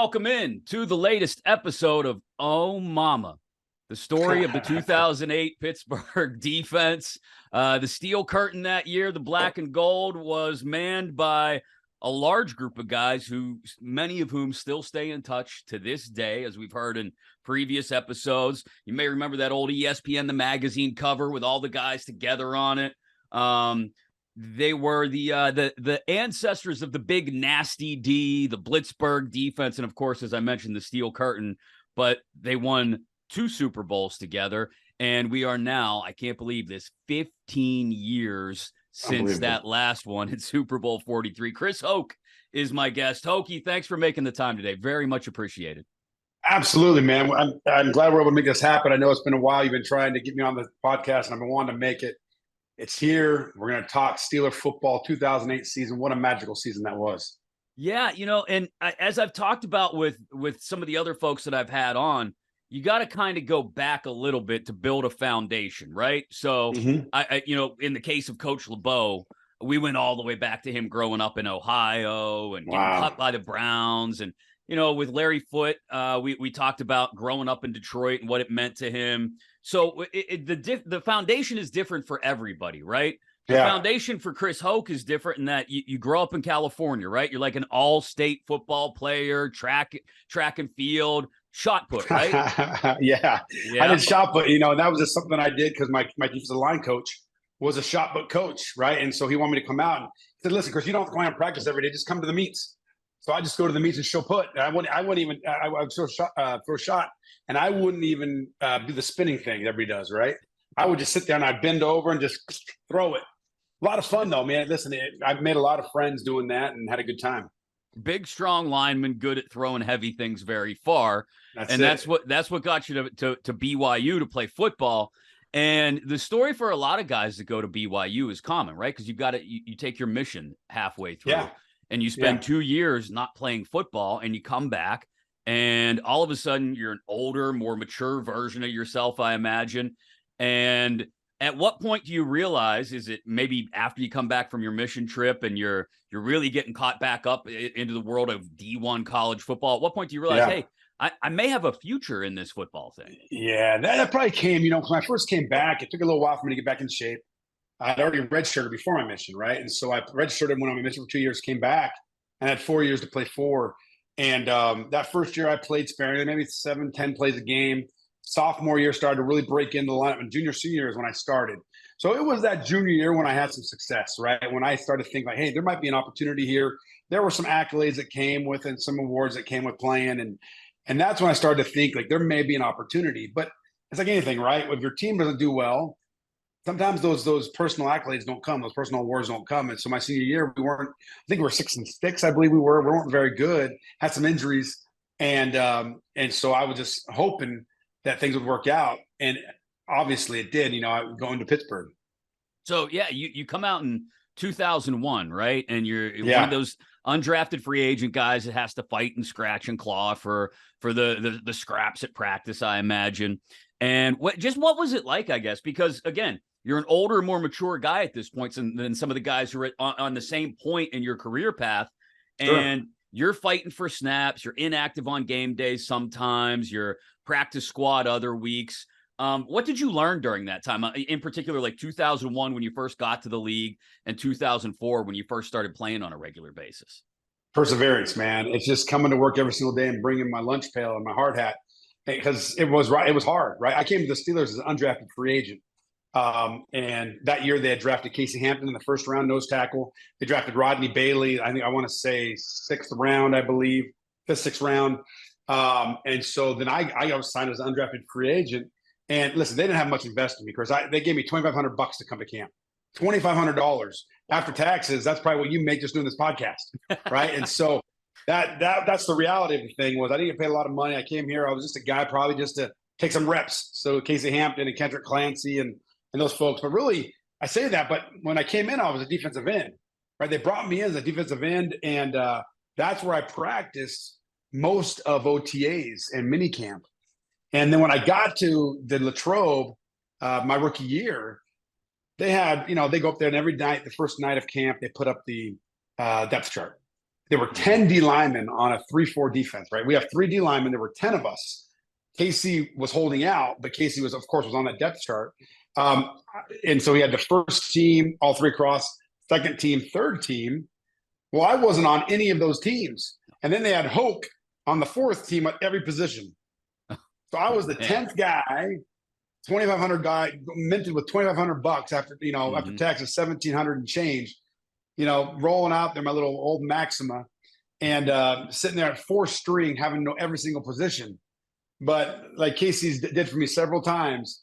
Welcome in to the latest episode of Oh Momma, the story of the 2008 Pittsburgh defense. The steel curtain that year, the black and gold, was manned by a large group of guys who, many of whom still stay in touch to this day, as we've heard in previous episodes. You may remember that old ESPN, the magazine cover with all the guys together on it. They were the ancestors of the big nasty D, the Blitzburg defense, and of course, as I mentioned, the Steel Curtain. But they won 2 Super Bowls together, and we are now, I can't believe this, 15 years since that last one in Super Bowl 43. Chris Hoke is my guest. Hokey, thanks for making the time today. Very much appreciated. Absolutely, man. I'm glad we're able to make this happen. I know it's been a while. You've been trying to get me on the podcast, and I've been wanting to make it. It's here. We're going to talk Steeler football 2008 season. What a magical season that was. Yeah, and as I've talked about with some of the other folks that I've had on, you got to kind of go back a little bit to build a foundation, right? So, I in the case of Coach LeBeau, we went all the way back to him growing up in Ohio and getting cut by the Browns. And, with Larry Foote, we talked about growing up in Detroit and what it meant to him. So the foundation is different for everybody, right? The foundation for Chris Hoke is different in that you grow up in California, right? You're like an all-state football player, track and field, shot put, right? Yeah. I did shot put, and that was just something I did because my defensive line coach was a shot put coach, right? And so he wanted me to come out and said, "Listen, Chris, you don't have to go out and practice every day. Just come to the meets." So I just go to the meets and show put. And I wouldn't even I would throw a shot, and I wouldn't even do the spinning thing that everybody does, right? I would just sit there and I'd bend over and just throw it. A lot of fun though, man. Listen, I've made a lot of friends doing that and had a good time. Big, strong lineman, good at throwing heavy things very far. That's what got you to BYU to play football. And the story for a lot of guys that go to BYU is common, right? Because you take your mission halfway through. Yeah. And you spend 2 years not playing football, and you come back, and all of a sudden you're an older, more mature version of yourself, I imagine. And at what point do you realize, is it maybe after you come back from your mission trip and you're really getting caught back up into the world of D1 college football? At what point do you realize, hey, I may have a future in this football thing? Yeah, that probably came, when I first came back, it took a little while for me to get back in shape. I'd already redshirted before my mission, right? And so I redshirted, went on my mission for 2 years, came back, and had 4 years to play 4. And that first year I played sparingly, maybe 7-10 plays a game. Sophomore year started to really break into the lineup. And junior, senior year is when I started. So it was that junior year when I had some success, right? When I started to think like, hey, there might be an opportunity here. There were some accolades that came with and some awards that came with playing. And that's when I started to think like there may be an opportunity. But it's like anything, right? If your team doesn't do well, sometimes those personal accolades don't come, those personal awards don't come. And so my senior year, I think we were 6-6, I believe we weren't very good, had some injuries. And so I was just hoping that things would work out. And obviously it did, I would go into Pittsburgh. So you come out in 2001, right? And you're one of those undrafted free agent guys that has to fight and scratch and claw for the scraps at practice, I imagine. And what was it like, I guess? Because again, you're an older, more mature guy at this point than some of the guys who are on the same point in your career path. And you're fighting for snaps. You're inactive on game days sometimes. You're practice squad other weeks. What did you learn during that time? In particular, like 2001 when you first got to the league and 2004 when you first started playing on a regular basis? Perseverance, man. It's just coming to work every single day and bringing my lunch pail and my hard hat. Because it was hard, right? I came to the Steelers as an undrafted free agent. And that year they had drafted Casey Hampton in the first round, nose tackle. They drafted Rodney Bailey, I want to say 6th round, I believe, 5th, 6th round. And so then I was signed as an undrafted free agent. And listen, they didn't have much invested in me because they gave me $2,500 to come to camp. $2,500 after taxes. That's probably what you make just doing this podcast, right? And so that's the reality of the thing was I didn't get paid a lot of money. I came here. I was just a guy probably just to take some reps. So Casey Hampton and Kendrick Clancy and those folks. But really, I say that, but when I came in, I was a defensive end, right? They brought me in as a defensive end, and that's where I practiced most of OTAs and minicamp. And then when I got to the Latrobe, my rookie year, they had, they go up there and every night, the first night of camp, they put up the depth chart. There were 10 D linemen on a 3-4 defense, right? We have 3 D linemen. There were 10 of us. Casey was holding out, but Casey was, of course, was on that depth chart. And so he had the first team, all 3 across, second team, third team. Well, I wasn't on any of those teams. And then they had Hoke on the 4th team at every position. So I was the 10th guy, 2,500 guy, minted with $2,500 after, after taxes, 1,700 and change, rolling out there, my little old Maxima, and sitting there at 4th string, having to know every single position. But like Casey's did for me several times,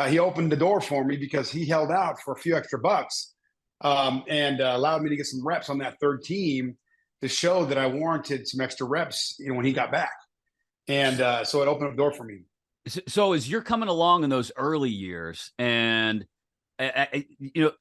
he opened the door for me because he held out for a few extra bucks, and allowed me to get some reps on that 3rd team to show that I warranted some extra reps, when he got back. And so it opened up the door for me. So as you're coming along in those early years, and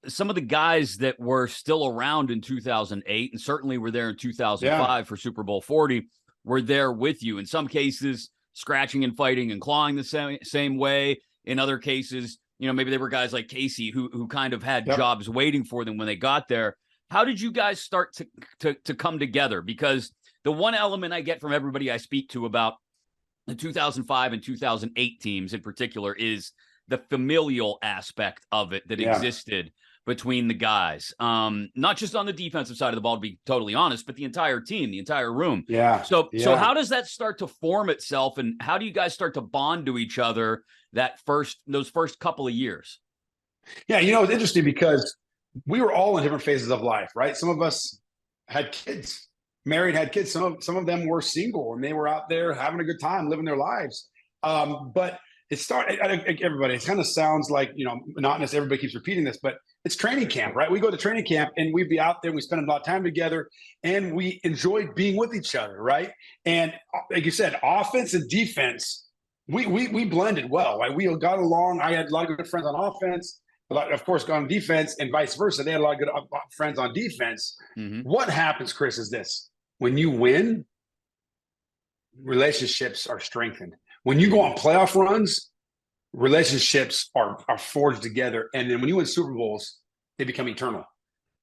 some of the guys that were still around in 2008 and certainly were there in 2005 for Super Bowl 40 were there with you. In some cases, scratching and fighting and clawing the same way. In other cases, maybe they were guys like Casey who kind of had jobs waiting for them when they got there. How did you guys start to come together? Because the one element I get from everybody I speak to about the 2005 and 2008 teams in particular is the familial aspect of it that existed between the guys. Not just on the defensive side of the ball, to be totally honest, but the entire team, the entire room. So how does that start to form itself, and how do you guys start to bond to each other those first couple of years? Yeah, it's interesting because we were all in different phases of life, right? Some of us had kids, married, had kids. Some of them were single, and they were out there having a good time, living their lives. But it started, everybody, it kind of sounds like, monotonous. Everybody keeps repeating this, but it's training camp, right? We go to training camp and we'd be out there, we spend a lot of time together, and we enjoy being with each other, right? And like you said, offense and defense, we blended well, right? We got along. I had a lot of good friends on offense, of course, on defense, and vice versa. They had a lot of good friends on defense. What happens, Chris, is this: when you win, relationships are strengthened. When you go on playoff runs, relationships are forged together. And then when you win Super Bowls, they become eternal.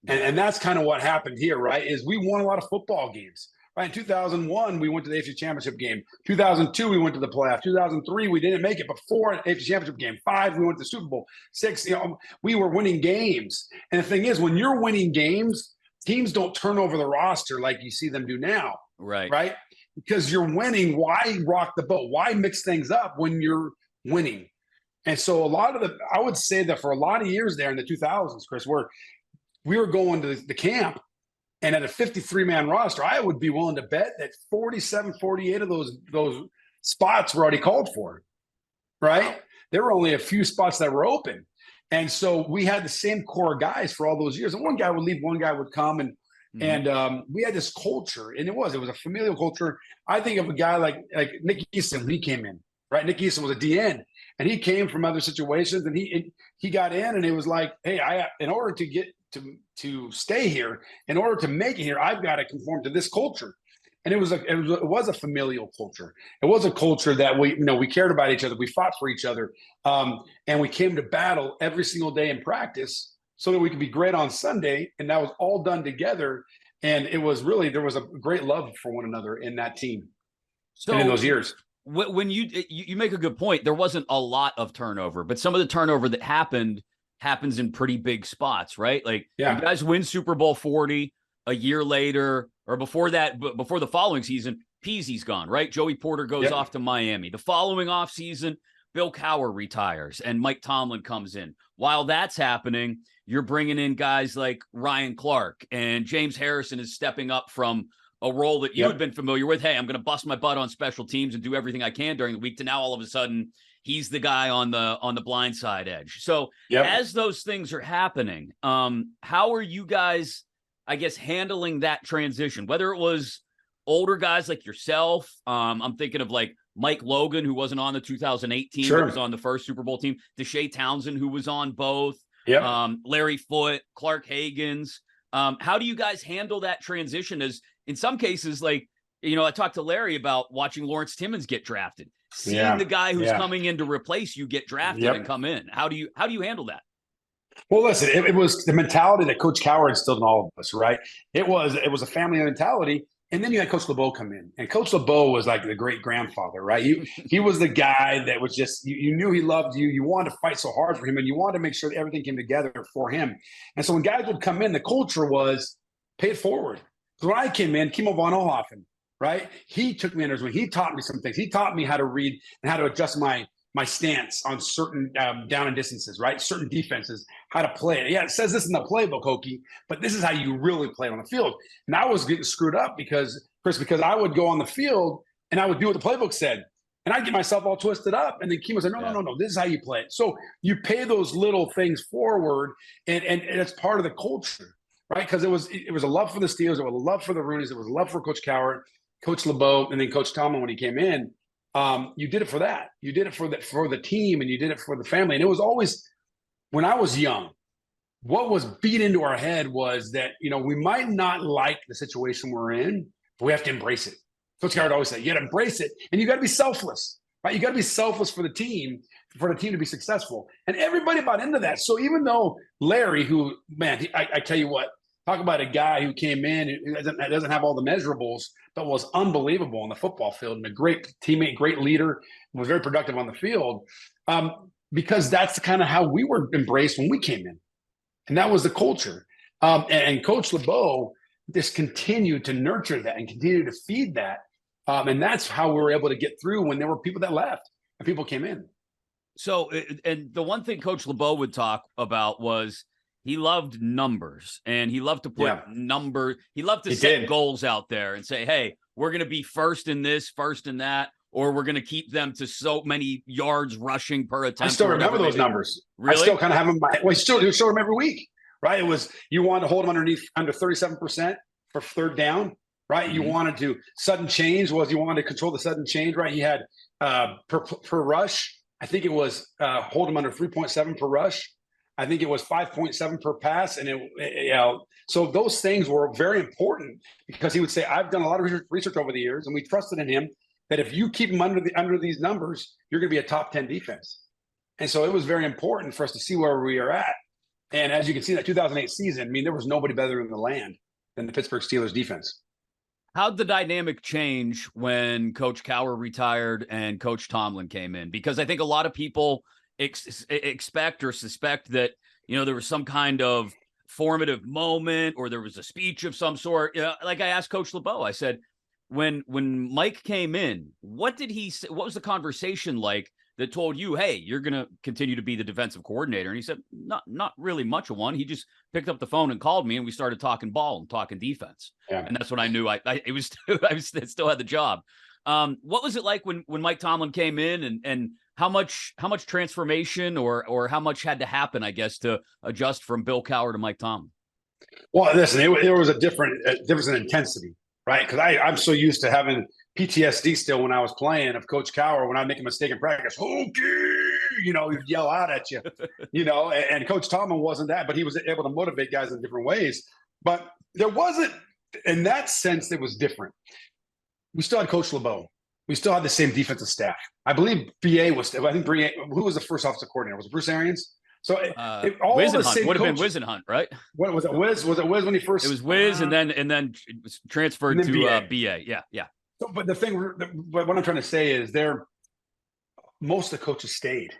And that's kind of what happened here, right? Is we won a lot of football games. Right? In 2001, we went to the AFC Championship game. 2002, we went to the playoff. 2003, we didn't make it, but 4 AFC Championship game. 5, we went to the Super Bowl. 6, we were winning games. And the thing is, when you're winning games, teams don't turn over the roster like you see them do now. Right? Because you're winning. Why rock the boat? Why mix things up when you're winning? And so I would say that for a lot of years there in the 2000s, Chris, where we were going to the camp, and at a 53-man roster, I would be willing to bet that 47, 48 of those spots were already called for, right? There were only a few spots that were open. And so we had the same core guys for all those years. And one guy would leave, one guy would come, and we had this culture, and it was a familial culture. I think of a guy like Nick Easton when he came in, right? Nick Easton was a DN, and he came from other situations, and he got in, and it was like, hey, in order to get to stay here, in order to make it here, I've got to conform to this culture. And it was a familial culture. It was a culture that we cared about each other. We fought for each other, and we came to battle every single day in practice so that we could be great on Sunday. And that was all done together. And it was really, there was a great love for one another in that team. So and in those years. When you make a good point, there wasn't a lot of turnover, but some of the turnover that happens in pretty big spots, right? Like you guys win Super Bowl 40 a year later, or before that, before the following season, Peasy's gone, right? Joey Porter goes off to Miami. The following offseason, Bill Cowher retires and Mike Tomlin comes in. While that's happening, you're bringing in guys like Ryan Clark, and James Harrison is stepping up from a role that you had been familiar with. Hey, I'm going to bust my butt on special teams and do everything I can during the week, to now all of a sudden he's the guy on the blind side edge. So as those things are happening, how are you guys, I guess, handling that transition? Whether it was older guys like yourself, I'm thinking of like Mike Logan, who wasn't on the 2008 team, but was on the first Super Bowl team, Deshae Townsend, who was on both, Larry Foote, Clark Hagans. How do you guys handle that transition? As in some cases, like, I talked to Larry about watching Lawrence Timmons get drafted, seeing the guy who's coming in to replace you get drafted and come in. How do you handle that? Well, listen, it was the mentality that Coach Cowher instilled in all of us, right? It was a family mentality. And then you had Coach LeBeau come in, and Coach LeBeau was like the great grandfather, right? He was the guy that was just, you knew he loved you. You wanted to fight so hard for him, and you wanted to make sure that everything came together for him. And so when guys would come in, the culture was pay it forward. So when I came in, Kimo von Oelhoffen, right? He took me under his wing. He taught me some things. He taught me how to read and how to adjust my stance on certain down and distances, right? Certain defenses, how to play it. Yeah, it says this in the playbook, Hokie, but this is how you really play it on the field. And I was getting screwed up because I would go on the field and I would do what the playbook said. And I'd get myself all twisted up. And then Kimo said, no, this is how you play it. So you pay those little things forward, and it's part of the culture, right? Because it was a love for the Steelers, it was a love for the Roonies, it was a love for Coach Cowher, Coach LeBeau, and then Coach Tomlin when he came in. You did it for that. You did it for the team, and you did it for the family. And it was always, when I was young, what was beat into our head was that, we might not like the situation we're in, but we have to embrace it. Coach Cowher always said, you got to embrace it, and you got to be selfless, right? You got to be selfless for the team to be successful. And everybody bought into that. So even though Larry, who, man, I tell you what, talk about a guy who came in who doesn't have all the measurables, but was unbelievable on the football field and a great teammate, great leader, was very productive on the field, because that's kind of how we were embraced when we came in. And that was the culture. And Coach LeBeau just continued to nurture that and continued to feed that. And that's how we were able to get through when there were people that left and people came in. So, and the one thing Coach LeBeau would talk about was he loved numbers, and he loved to put he loved to set goals out there and say, hey, we're going to be first in this, first in that, or we're going to keep them to so many yards rushing per attempt. I still remember those numbers. Really? I still kind of have them. We still show them every week, right? It was, you wanted to hold them under 37% for third down, right? Mm-hmm. You wanted to, sudden change was, you wanted to control the sudden change, right? He had per rush, I think it was hold them under 3.7 per rush. I think it was 5.7 per pass. And so those things were very important, because he would say, I've done a lot of research over the years, and we trusted in him that if you keep him under these numbers, you're going to be a top 10 defense. And so it was very important for us to see where we are at. And as you can see, that 2008 season, I mean, there was nobody better in the land than the Pittsburgh Steelers defense. How'd the dynamic change when Coach Cowher retired and Coach Tomlin came in? Because I think a lot of people expect or suspect that, there was some kind of formative moment, or there was a speech of some sort. Like I asked Coach LeBeau, I said, when Mike came in, what was the conversation like that told you, hey, you're going to continue to be the defensive coordinator? And he said, not really much of one. He just picked up the phone and called me, and we started talking ball and talking defense. Yeah. And that's when I knew I still had the job. What was it like when Mike Tomlin came in, and how much transformation or how much had to happen, I guess, to adjust from Bill Cowher to Mike Tomlin? Well, listen, there was a difference in intensity, right? Because I'm so used to having PTSD still when I was playing of Coach Cowher. When I make a mistake in practice, Hokie, he'd yell out at you, and Coach Tomlin wasn't that, but he was able to motivate guys in different ways. But there wasn't, in that sense, it was different. We still had Coach LeBeau. We still had the same defensive staff. I believe BA was still, who was the first offensive coordinator? Was it Bruce Arians? So all the same would have been Wisenhunt, right? What was it? Was it Wiz when he first? It was Wiz, and then it was transferred to BA. Yeah. So, but what I'm trying to say is, most of the coaches stayed,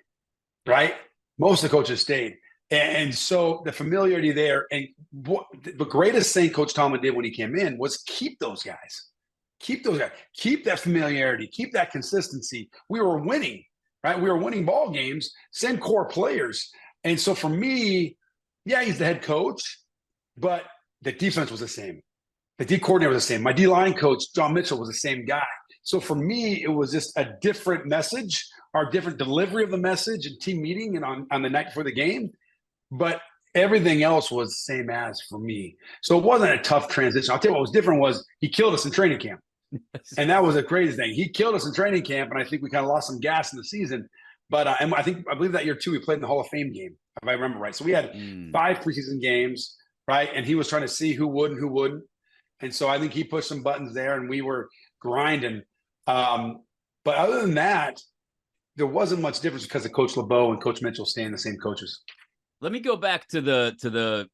right? Most of the coaches stayed, and so the familiarity there. And what the greatest thing Coach Tomlin did when he came in was keep those guys. Keep that familiarity, keep that consistency. We were winning, right? We were winning ball games, same core players. And so for me, yeah, he's the head coach, but the defense was the same. The D coordinator was the same. My D-line coach, John Mitchell, was the same guy. So for me, it was just a different message, or different delivery of the message and team meeting and on the night before the game. But everything else was the same as for me. So it wasn't a tough transition. I'll tell you what was different was he killed us in training camp. And that was a crazy thing. He killed us in training camp, and I think we kind of lost some gas in the season. But and I believe that year too, we played in the Hall of Fame game, if I remember right. So we had 5 preseason games, right? And he was trying to see who would and who wouldn't. And so I think he pushed some buttons there, and we were grinding. But other than that, there wasn't much difference because of Coach LeBeau and Coach Mitchell staying the same coaches. Let me go back to the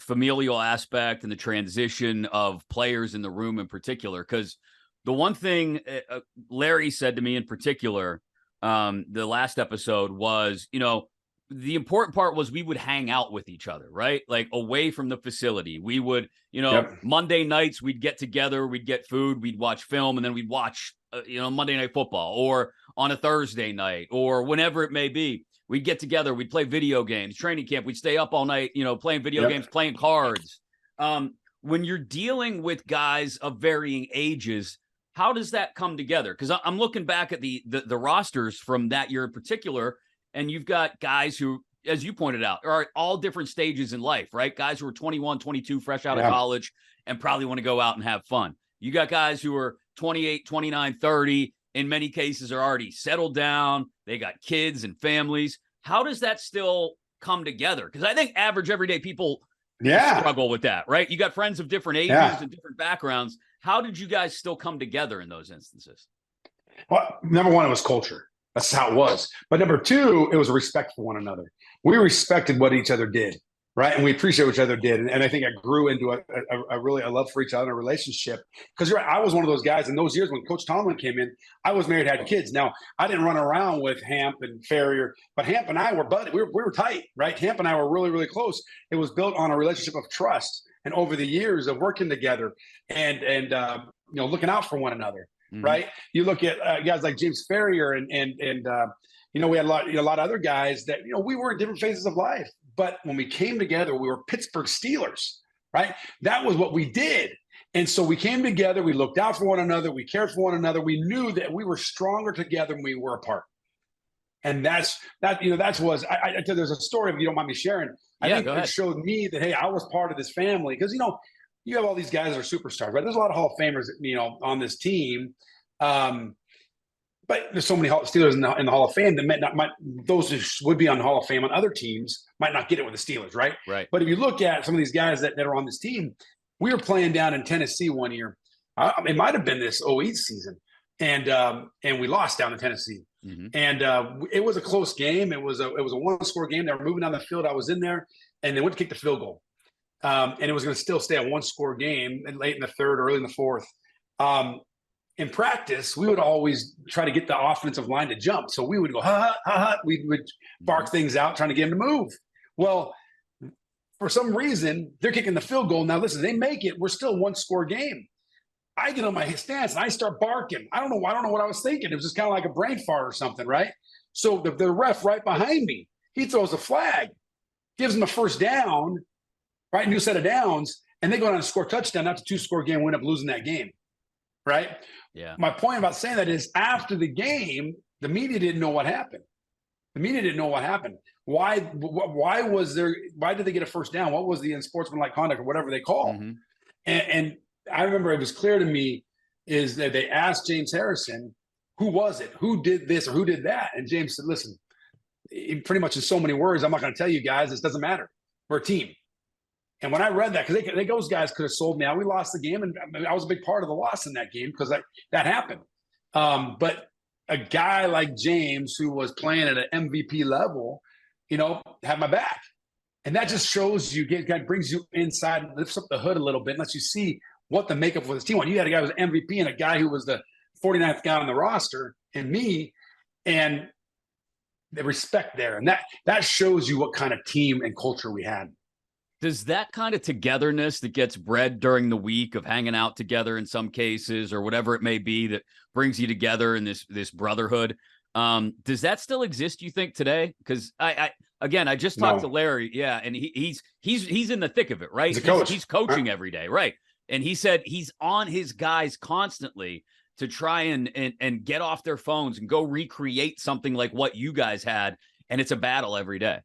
familial aspect and the transition of players in the room in particular. Because the one thing Larry said to me in particular, the last episode was, the important part was we would hang out with each other, right? Like away from the facility. We would, Monday nights we'd get together, we'd get food, we'd watch film, and then we'd watch, Monday Night Football, or on a Thursday night, or whenever it may be. We'd get together, we'd play video games, training camp, we'd stay up all night, playing video games, playing cards. When you're dealing with guys of varying ages, how does that come together? Because I'm looking back at the rosters from that year in particular, and you've got guys who, as you pointed out, are at all different stages in life, right? Guys who are 21, 22, fresh out of college, and probably want to go out and have fun. You got guys who are 28, 29, 30, in many cases are already settled down. They got kids and families. How does that still come together? Because I think average everyday people struggle with that, right? You got friends of different ages and different backgrounds. How did you guys still come together in those instances? Well, number one, it was culture. That's how it was. But number two, it was respect for one another. We respected what each other did, right? And we appreciate what each other did. And I think it grew into a really a love for each other, a relationship. Because you're right, I was one of those guys in those years when Coach Tomlin came in. I was married, had kids. Now, I didn't run around with Hamp and Ferrier, but Hamp and I were buddies. We were tight, right? Hamp and I were really, really close. It was built on a relationship of trust and over the years of working together and looking out for one another. Mm-hmm. Right. You look at guys like James Ferrier and we had a lot of other guys that, we were in different phases of life. But when we came together, we were Pittsburgh Steelers. Right. That was what we did. And so we came together. We looked out for one another. We cared for one another. We knew that we were stronger together than we were apart. And there's a story, if you don't mind me sharing. I think it showed me that, hey, I was part of this family. Because, you have all these guys that are superstars, right? There's a lot of Hall of Famers, on this team. But there's so many Steelers in the Hall of Fame that those who would be on the Hall of Fame on other teams might not get it with the Steelers, right? Right. But if you look at some of these guys that are on this team, we were playing down in Tennessee one year. It might have been this 08 season. And we lost down in Tennessee. Mm-hmm. And it was a close game. It was a one-score game. They were moving down the field. I was in there, and they went to kick the field goal. And it was going to still stay a one-score game late in the third, early in the fourth. In practice, we would always try to get the offensive line to jump. So we would go, ha, ha, ha. We would bark things out, trying to get them to move. Well, for some reason, they're kicking the field goal. Now, listen, they make it. We're still a one-score game. I get on my stance, and I start barking. I don't know what I was thinking. It was just kind of like a brain fart or something, right? So the ref right behind me, he throws a flag, gives them a first down, right? New set of downs, and they go down and score a touchdown. That's a two-score game. We end up losing that game, right? Yeah. My point about saying that is after the game, the media didn't know what happened. Why did they get a first down? What was the unsportsmanlike conduct or whatever they call? Mm-hmm. And I remember it was clear to me is that they asked James Harrison, who was it? Who did this or who did that? And James said, listen, pretty much in so many words, I'm not going to tell you guys, this doesn't matter. We're a team. And when I read that, because those guys could have sold me out. We lost the game, and I was a big part of the loss in that game because that happened. But a guy like James, who was playing at an MVP level, had my back. And that just shows you, God brings you inside and lifts up the hood a little bit and lets you see what the makeup of his team was. You had a guy who was MVP and a guy who was the 49th guy on the roster, and me, and the respect there. And that shows you what kind of team and culture we had. Does that kind of togetherness that gets bred during the week of hanging out together in some cases or whatever it may be that brings you together in this brotherhood, does that still exist, you think, today? Because I just talked to Larry, and he's in the thick of it, right? He's coaching every day, right? And he said he's on his guys constantly to try and get off their phones and go recreate something like what you guys had, and it's a battle every day.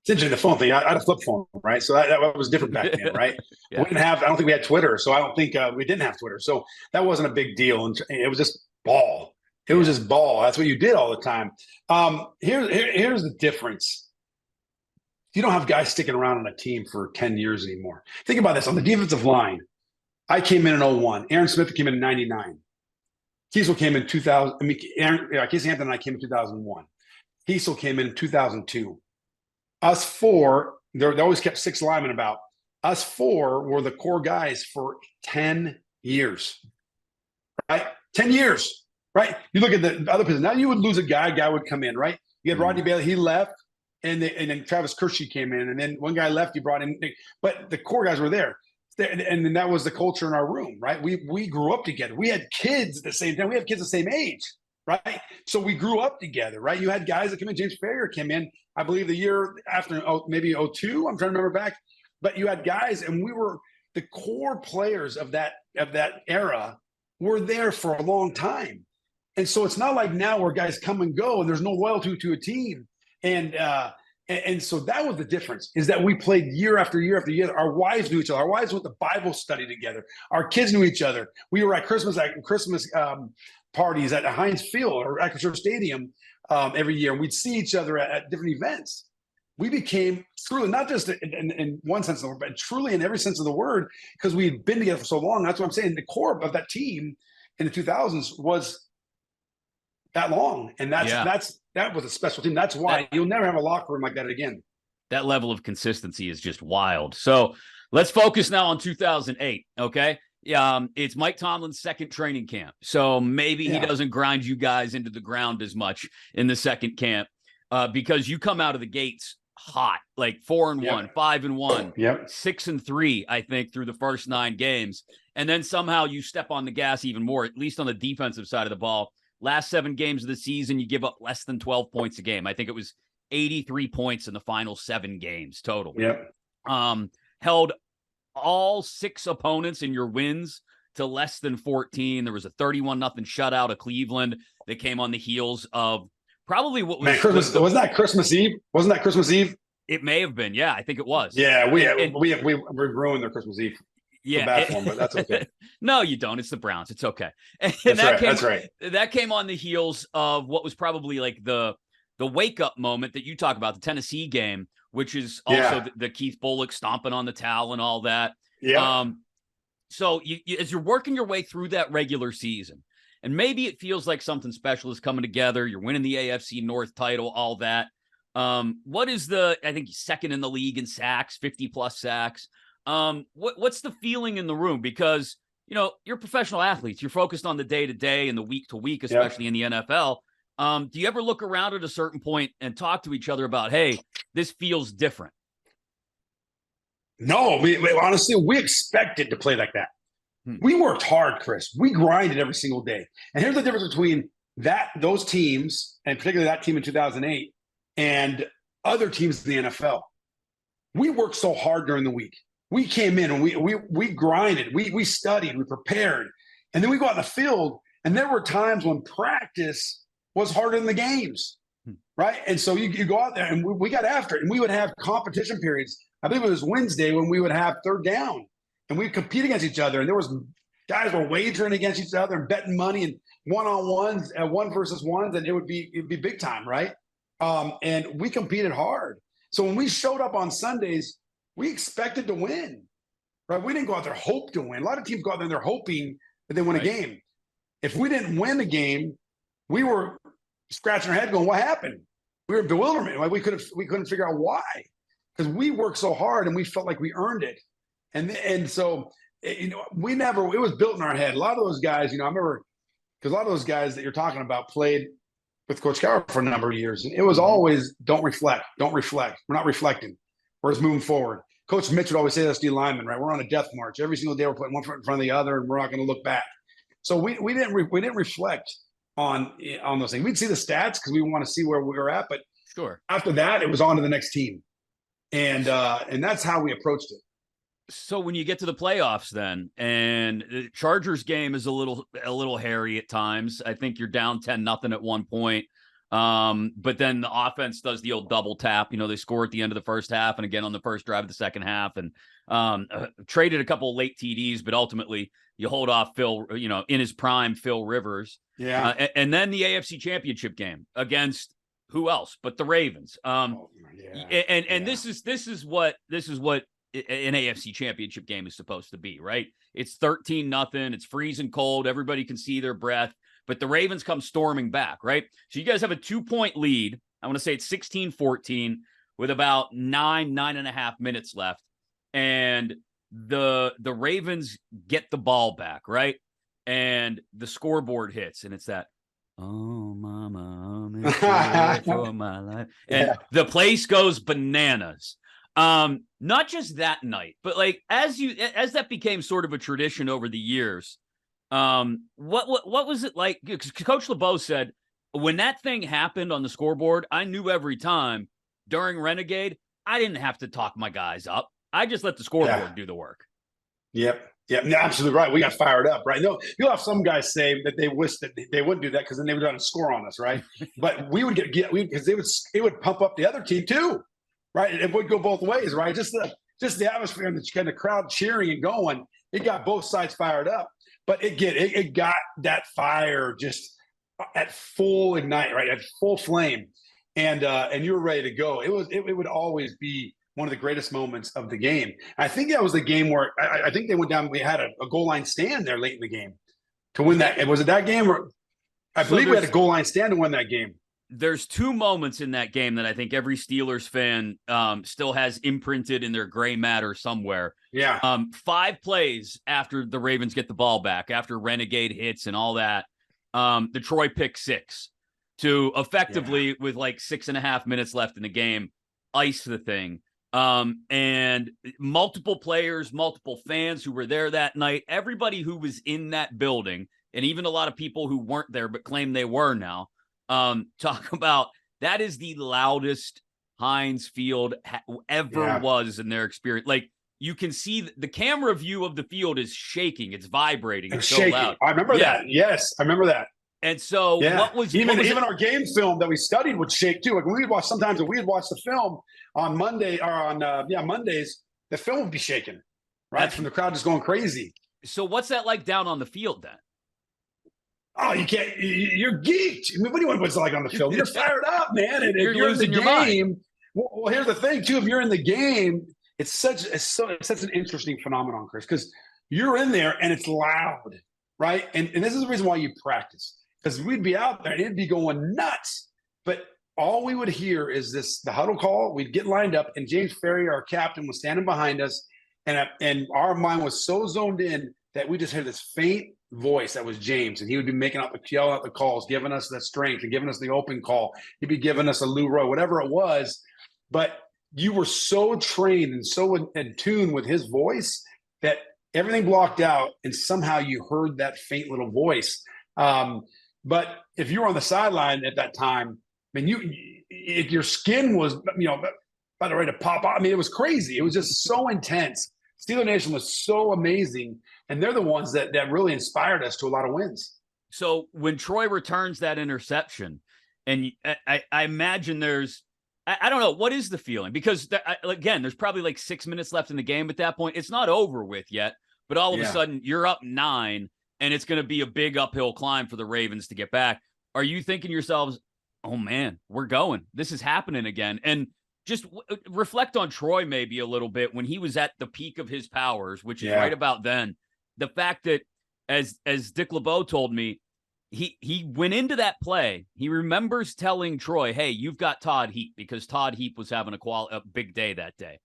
It's interesting, the phone thing. I had a flip phone, right? So that was different back then, right? Yeah. I don't think we had Twitter, so I don't think we didn't have Twitter. So that wasn't a big deal. And it was just ball. It was just ball. That's what you did all the time. Here's the difference. You don't have guys sticking around on a team for 10 years anymore. Think about this. On the defensive line, I came in 01. Aaron Smith came in 99. Kiesel came in 2000. Casey Hampton and I came in 2001. Kiesel came in 2002. Us four, they always kept six linemen about. us four were the core guys for 10 years, right? 10 years, right? You look at the other position. Now you would lose a guy would come in, right? You had Rodney Bailey, he left, and then Travis Kershey came in, and then one guy left, you brought in, but the core guys were there. And then that was the culture in our room, right? We grew up together. We had kids at the same time. We have kids the same age, right? So we grew up together, right? You had guys that came in. James Farrier came in, I believe, the year after, maybe 02. I'm trying to remember back. But you had guys, and we were the core players of that era were there for a long time. And so it's not like now where guys come and go and there's no loyalty to a team. And so that was the difference, is that we played year after year after year. Our wives knew each other. Our wives went to Bible study together. Our kids knew each other. We were at Christmas parties at Heinz Field or Acrisure Stadium every year. We'd see each other at different events. We became truly, not just in one sense of the word, but truly in every sense of the word, because we had been together for so long. That's what I'm saying. The core of that team in the 2000s was that long. And that was a special team. That's why you'll never have a locker room like that again. That level of consistency is just wild. So let's focus now on 2008. Okay. It's Mike Tomlin's second training camp. So maybe he doesn't grind you guys into the ground as much in the second camp because you come out of the gates hot, like 4-1, 5-1, 6-3, I think, through the first 9 games. And then somehow you step on the gas even more, at least on the defensive side of the ball. Last 7 games of the season, you give up less than 12 points a game. I think it was 83 points in the final 7 games total. Held all 6 opponents in your wins to less than 14. There was a 31-0 shutout of Cleveland that came on the heels of probably what was wasn't that Christmas Eve? Wasn't that Christmas Eve? It may have been. Yeah, I think it was. Yeah, we ruined their Christmas Eve. Yeah, bad form, but that's okay. No, you don't. It's the Browns. It's okay. And that's right. That came on the heels of what was probably like the wake up moment that you talk about, the Tennessee game, which is also the Keith Bullock stomping on the towel and all that. Yeah. So you as you're working your way through that regular season, and maybe it feels like something special is coming together. You're winning the AFC North title, all that. What is I think second in the league in sacks, 50+ sacks. What's the feeling in the room? Because, you're professional athletes. You're focused on the day-to-day and the week-to-week, especially in the NFL. Do you ever look around at a certain point and talk to each other about, hey, this feels different? No, honestly, we expected to play like that. We worked hard, Chris. We grinded every single day. And here's the difference between those teams, and particularly that team in 2008, and other teams in the NFL. We worked so hard during the week. We came in and we grinded, we studied, we prepared, and then we go out in the field. And there were times when practice was harder than the games, right? And so you go out there, and we got after it, and we would have competition periods. I believe it was Wednesday when we would have third down, and we'd compete against each other. And there was guys were wagering against each other and betting money and one-on-ones, 1 versus 1s, and it'd be big time, right? And we competed hard. So when we showed up on Sundays, we expected to win, right? We didn't go out there hope to win. A lot of teams go out there and they're hoping that they win a game. If we didn't win the game, we were scratching our head going, what happened? We were in bewilderment. Like we couldn't figure out why, because we worked so hard and we felt like we earned it. And so, it was built in our head. A lot of those guys, I remember, because a lot of those guys that you're talking about played with Coach Cowher for a number of years. And it was always, don't reflect. We're not reflecting. We're just moving forward. Coach Mitch would always say that's the lineman, right? We're on a death march. Every single day we're putting one foot in front of the other, and we're not going to look back. So we didn't reflect on those things. We'd see the stats because we want to see where we were at. But sure, after that, it was on to the next team. And that's how we approached it. So when you get to the playoffs then, and the Chargers game is a little hairy at times. I think you're down 10-0 at one point. But then the offense does the old double tap. They score at the end of the first half and again on the first drive of the second half, and traded a couple of late TDs, but ultimately you hold off Phil, in his prime, Phil Rivers. Yeah. And then the AFC Championship game against who else but the Ravens. This is what an AFC Championship game is supposed to be, right? It's 13-0. It's freezing cold. Everybody can see their breath. But the Ravens come storming back, right? So you guys have a 2-point lead. I want to say it's 16-14 with about 9.5 minutes left. and the Ravens get the ball back, right? And the scoreboard hits, and it's that, oh, mama, I'm in fear for my life. And the place goes bananas. Not just that night, but like as that became sort of a tradition over the years, what was it like? Coach LeBeau said, when that thing happened on the scoreboard, I knew every time during Renegade, I didn't have to talk my guys up. I just let the scoreboard do the work. Yep. Yeah, no, absolutely right. We got fired up, right? No, you'll have some guys say that they wish that they wouldn't do that because then they would try to score on us, right? But we would get because it would pump up the other team too, right? It would go both ways, right? Just the atmosphere and the kind of crowd cheering and going, it got both sides fired up. But it got that fire just at full ignite, right? At full flame, and you were ready to go. It would always be one of the greatest moments of the game. I think that was the game where I think they went down. We had a goal line stand there late in the game to win that. Was it that game? Or I believe we had a goal line stand to win that game. There's two moments in that game that I think every Steelers fan still has imprinted in their gray matter somewhere. Yeah. 5 plays after the Ravens get the ball back, after Renegade hits and all that, the Troy pick 6 to effectively, with like 6.5 minutes left in the game, ice the thing. And multiple players, multiple fans who were there that night, everybody who was in that building, and even a lot of people who weren't there but claim they were now, talk about that is the loudest Heinz Field ever was in their experience. Like, you can see the camera view of the field is shaking. It's vibrating. It's so shaking. loud. I remember that. Yes, I remember that. And so what was even our game film that we studied would shake too. Like when we'd watch, sometimes when we'd watch the film on Monday or on Mondays, the film would be shaking, right? From the crowd just going crazy. So what's that like down on the field then? Oh, you can't. You're geeked. I mean, what do you want what's like on the field? You're fired up, man. And you're losing your mind. Well, here's the thing too. If you're in the game, it's such an interesting phenomenon, Chris, because you're in there and it's loud, right? And this is the reason why you practice. Because we'd be out there and it'd be going nuts. But all we would hear is the huddle call. We'd get lined up, and James Ferrier, our captain, was standing behind us. And our mind was so zoned in that we just heard this faint voice that was James. And he would be yelling out the calls, giving us the strength and giving us the open call. He'd be giving us a Lou Roy, whatever it was. But you were so trained and so in tune with his voice that everything blocked out, and somehow you heard that faint little voice. But if you were on the sideline at that time, I mean, your skin was, about ready to pop out. I mean, it was crazy. It was just so intense. Steeler Nation was so amazing, and they're the ones that really inspired us to a lot of wins. So when Troy returns that interception, and I imagine there's, I don't know, what is the feeling? Because, again, there's probably like 6 minutes left in the game at that point. It's not over with yet, but all of a sudden you're up 9. And it's going to be a big uphill climb for the Ravens to get back. Are you thinking to yourselves, oh, man, we're going. This is happening again. And just reflect on Troy maybe a little bit when he was at the peak of his powers, which is right about then. The fact that, as Dick LeBeau told me, he went into that play. He remembers telling Troy, hey, you've got Todd Heap, because Todd Heap was having a big day that day.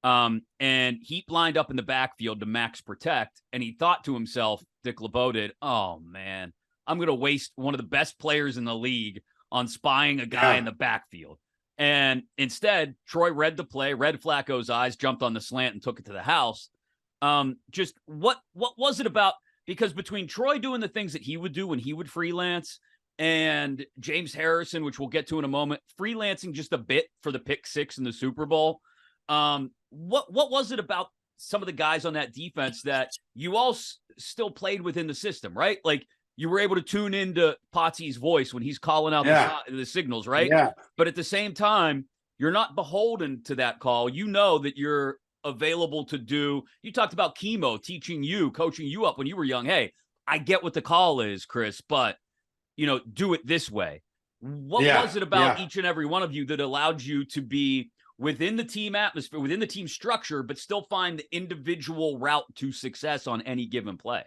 And Heap lined up in the backfield to max protect, and he thought to himself, Dick LeBeau did, oh, man, I'm going to waste one of the best players in the league on spying a guy in the backfield. And instead, Troy read the play, read Flacco's eyes, jumped on the slant, and took it to the house. Just what was it about? Because between Troy doing the things that he would do when he would freelance, and James Harrison, which we'll get to in a moment, freelancing just a bit for the pick 6 in the Super Bowl, what was it about some of the guys on that defense that you all still played within the system, right? Like, you were able to tune into Potsy's voice when he's calling out the signals, right? Yeah. But at the same time, you're not beholden to that call. You know that you're available to do. You talked about chemo, teaching you, coaching you up when you were young. Hey, I get what the call is, Chris, but, do it this way. What was it about each and every one of you that allowed you to be within the team atmosphere, within the team structure, but still find the individual route to success on any given play?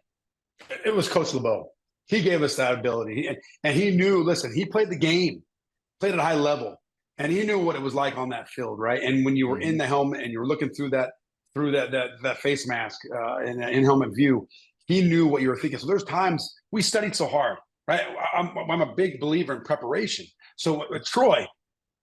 It was Coach LeBeau. He gave us that ability. And he knew, listen, he played the game, played at a high level, and he knew what it was like on that field, right? And when you were in the helmet and you were looking through that through that face mask and that in-helmet view. He knew what you were thinking. So there's times we studied so hard, right? I'm a big believer in preparation. So with Troy,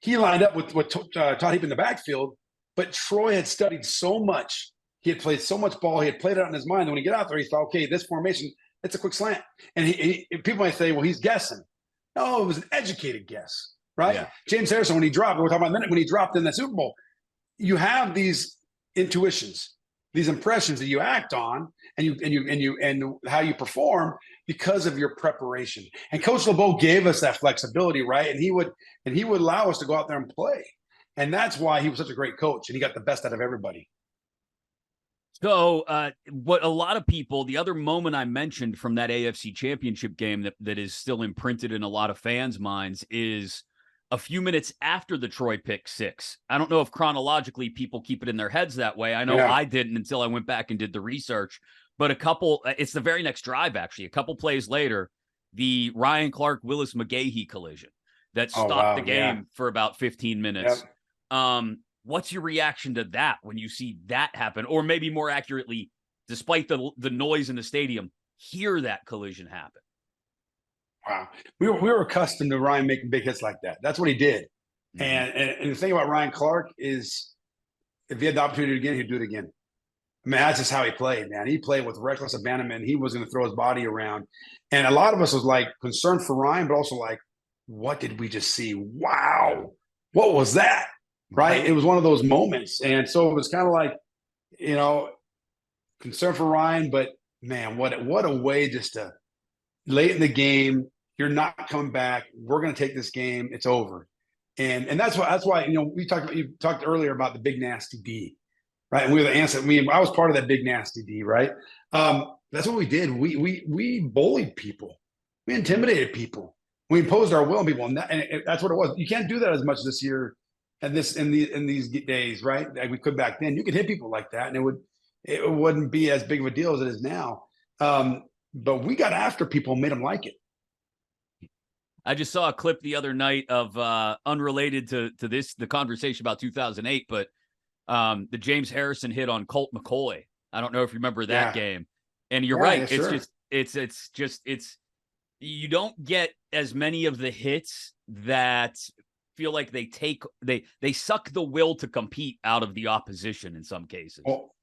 he lined up with Todd Heap in the backfield, but Troy had studied so much. He had played so much ball. He had played it out in his mind. And when he got out there, he thought, okay, this formation, it's a quick slant. And people might say, well, he's guessing. No, it was an educated guess, right? Yeah. James Harrison, when he dropped, we're talking about a minute, when he dropped in the Super Bowl, you have these intuitions, these impressions that you act on, and how you perform because of your preparation. And Coach LeBeau gave us that flexibility, right? And he would allow us to go out there and play. And that's why he was such a great coach, and he got the best out of everybody. So what a lot of people, the other moment I mentioned from that AFC Championship game that is still imprinted in a lot of fans' minds is a few minutes after the Troy pick six. I don't know if chronologically people keep it in their heads that way. I know I didn't until I went back and did the research. But it's the very next drive, actually. A couple plays later, the Ryan Clark-Willis McGahee collision that stopped the game for about 15 minutes. Yep. What's your reaction to that when you see that happen? Or maybe more accurately, despite the noise in the stadium, hear that collision happen? Wow. We were accustomed to Ryan making big hits like that. That's what he did. Mm-hmm. And the thing about Ryan Clark is if he had the opportunity again, he'd do it again. I mean, that's just how he played, man. He played with reckless abandonment. He was going to throw his body around. And a lot of us was like concerned for Ryan, but also like, what did we just see? Wow. What was that? Right? It was one of those moments. And so it was kind of like, concern for Ryan, but man, what a way just to late in the game, you're not coming back. We're going to take this game. It's over. And that's why, you talked earlier about the big nasty D, right? And we were the answer. I was part of that big nasty D, right? That's what we did. We bullied people. We intimidated people. We imposed our will on people. And that's what it was. You can't do that as much this year and in these days, right? Like we could back then. You could hit people like that, and it wouldn't be as big of a deal as it is now. But we got after people and made them like it. I just saw a clip the other night of unrelated to the conversation about 2008, but the James Harrison hit on Colt McCoy. I don't know if you remember that game. And you're right. Yeah, it's just you don't get as many of the hits that feel like they suck the will to compete out of the opposition in some cases. Well,